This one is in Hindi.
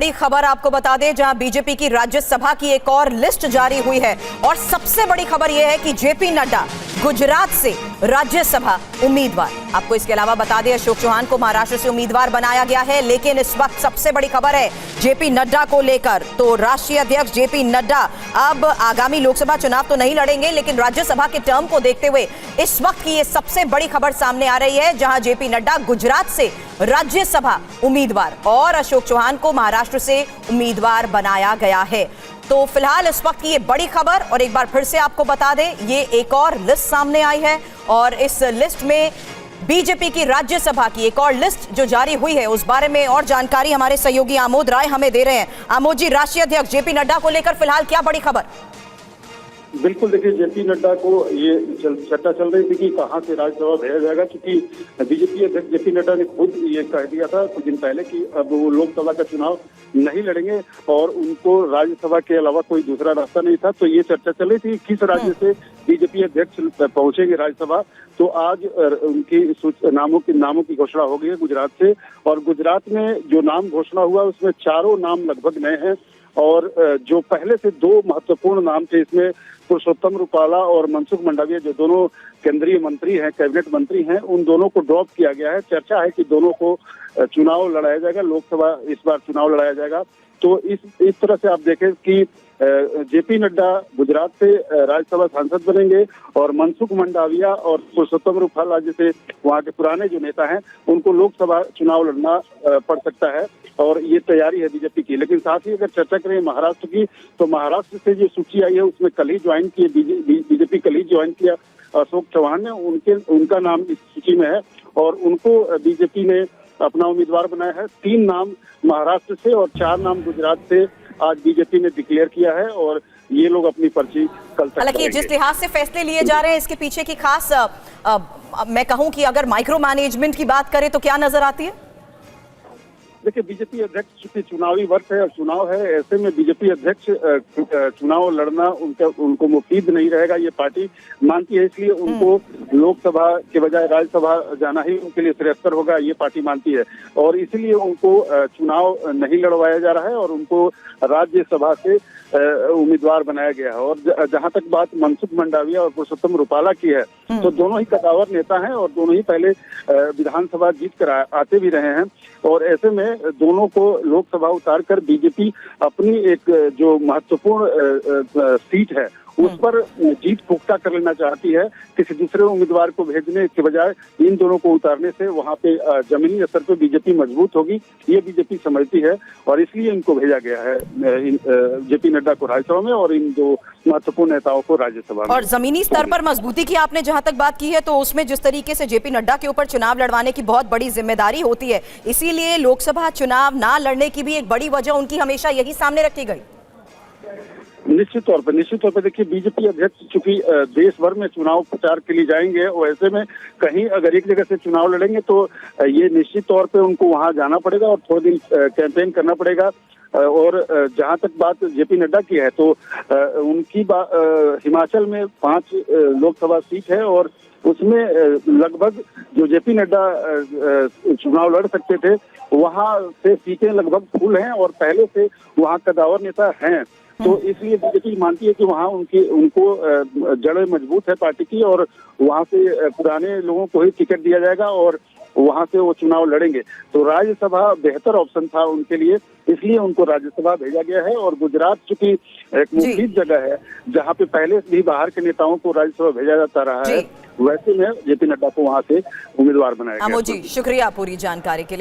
बड़ी खबर आपको बता दें, जहां बीजेपी की राज्यसभा की एक और लिस्ट जारी हुई है और सबसे बड़ी खबर यह है कि जेपी नड्डा गुजरात से राज्यसभा उम्मीदवार। आपको इसके अलावा बता दें, अशोक चौहान को महाराष्ट्र से उम्मीदवार बनाया गया है। लेकिन इस वक्त सबसे बड़ी खबर है जेपी नड्डा को लेकर। तो राष्ट्रीय अध्यक्ष जेपी नड्डा अब आगामी लोकसभा चुनाव तो नहीं लड़ेंगे, लेकिन राज्यसभा के टर्म को देखते हुए इस वक्त की ये सबसे बड़ी खबर सामने आ रही है, जहां जेपी नड्डा गुजरात से राज्यसभा उम्मीदवार और अशोक चौहान को महाराष्ट्र से उम्मीदवार बनाया गया है। तो फिलहाल इस वक्त की ये बड़ी खबर, और एक बार फिर से आपको बता दें, ये एक और लिस्ट सामने आई है और इस लिस्ट में बीजेपी की राज्यसभा की एक और लिस्ट जो जारी हुई है, उस बारे में और जानकारी हमारे सहयोगी आमोद राय हमें दे रहे हैं। आमोद जी, राष्ट्रीय अध्यक्ष जेपी नड्डा को लेकर फिलहाल क्या बड़ी खबर? बिल्कुल, देखिए, जेपी नड्डा को ये चर्चा चल रही थी कि कहां से राज्यसभा भेजा जाएगा, क्योंकि बीजेपी अध्यक्ष जेपी नड्डा ने खुद ये कह दिया था कुछ दिन पहले कि अब वो लोकसभा का चुनाव नहीं लड़ेंगे और उनको राज्यसभा के अलावा कोई दूसरा रास्ता नहीं था। तो ये चर्चा चल रही थी किस राज्य से बीजेपी अध्यक्ष पहुंचेंगे राज्यसभा। तो आज उनकी नामों की घोषणा हो गई है गुजरात से, और गुजरात में जो नाम घोषणा हुआ उसमें चारों नाम लगभग नए हैं। और जो पहले से दो महत्वपूर्ण नाम थे, इसमें पुरुषोत्तम रूपाला और मनसुख मंडाविया, जो दोनों केंद्रीय मंत्री हैं, कैबिनेट मंत्री हैं, उन दोनों को ड्रॉप किया गया है। चर्चा है कि दोनों को चुनाव लड़ाया जाएगा, लोकसभा इस बार चुनाव लड़ाया जाएगा। तो इस तरह से आप देखें कि जेपी नड्डा गुजरात से राज्यसभा सांसद बनेंगे और मनसुख मंडाविया और पुरुषोत्तम रूपाला जैसे वहाँ के पुराने जो नेता हैं, उनको लोकसभा चुनाव लड़ना पड़ सकता है, और ये तैयारी है बीजेपी की। लेकिन साथ ही अगर चर्चा करें महाराष्ट्र की, तो महाराष्ट्र से जो सूची आई है उसमें कल ही ज्वाइन किए बीजेपी कल ही ज्वाइन किया अशोक चौहान ने, उनका नाम इस सूची में है और उनको बीजेपी ने अपना उम्मीदवार बनाया है। 3 नाम महाराष्ट्र से और 4 नाम गुजरात से आज बीजेपी ने डिक्लेयर किया है, और ये लोग अपनी पर्ची कल तक। हालांकि जिस लिहाज से फैसले लिए जा रहे हैं, इसके पीछे की खास मैं कहूं कि अगर माइक्रो मैनेजमेंट की बात करें तो क्या नजर आती है? देखिए, बीजेपी अध्यक्ष चूंकि चुनावी वर्ष है और चुनाव है, ऐसे में बीजेपी अध्यक्ष चुनाव लड़ना उनको मुफीद नहीं रहेगा, ये पार्टी मानती है। इसलिए उनको लोकसभा के बजाय राज्यसभा जाना ही उनके लिए श्रेयस्कर होगा, ये पार्टी मानती है। और इसलिए उनको चुनाव नहीं लड़वाया जा रहा है और उनको राज्यसभा से उम्मीदवार बनाया गया है। और जहां तक बात मनसुख मंडाविया और पुरुषोत्तम रूपाला की है, तो दोनों ही कदावर नेता हैं और दोनों ही पहले विधानसभा जीत कर आते भी रहे हैं, और ऐसे में दोनों को लोकसभा उतारकर बीजेपी अपनी एक जो महत्वपूर्ण सीट है उस पर जीत पुख्ता कर लेना चाहती है। किसी दूसरे उम्मीदवार को भेजने के बजाय इन दोनों को उतारने से वहां पे जमीनी स्तर पे बीजेपी मजबूत होगी, ये बीजेपी समझती है, और इसलिए इनको भेजा गया है जेपी नड्डा को राज्यसभा में और इन दो महत्वपूर्ण नेताओं को राज्यसभा में। और जमीनी स्तर पर मजबूती की आपने जहां तक बात की है, तो उसमें जिस तरीके से जेपी नड्डा के ऊपर चुनाव लड़वाने की बहुत बड़ी जिम्मेदारी होती है, इसीलिए लोकसभा चुनाव ना लड़ने की भी एक बड़ी वजह उनकी हमेशा यही सामने रखी गई। निश्चित तौर पे देखिए, बीजेपी अध्यक्ष चूंकि देश भर में चुनाव प्रचार के लिए जाएंगे, और ऐसे में कहीं अगर एक जगह से चुनाव लड़ेंगे तो ये निश्चित तौर पे उनको वहां जाना पड़ेगा और थोड़े दिन कैंपेन करना पड़ेगा। और जहां तक बात जेपी नड्डा की है, तो उनकी हिमाचल में 5 लोकसभा सीट है और उसमें लगभग जो जेपी नड्डा चुनाव लड़ सकते थे, वहां से सीटें लगभग फुल हैं और पहले से वहां कदावर नेता हैं। तो इसलिए बीजेपी मानती है कि वहाँ उनको जड़ें मजबूत है पार्टी की, और वहाँ से पुराने लोगों को ही टिकट दिया जाएगा और वहाँ से वो चुनाव लड़ेंगे। तो राज्यसभा बेहतर ऑप्शन था उनके लिए, इसलिए उनको राज्यसभा भेजा गया है। और गुजरात चूंकि एक मुफीद जगह है जहाँ पे पहले से भी बाहर के नेताओं को राज्यसभा भेजा जाता रहा है, वैसे में जेपी नड्डा को वहाँ से उम्मीदवार बनाया गया। आमोद जी, शुक्रिया पूरी जानकारी के लिए।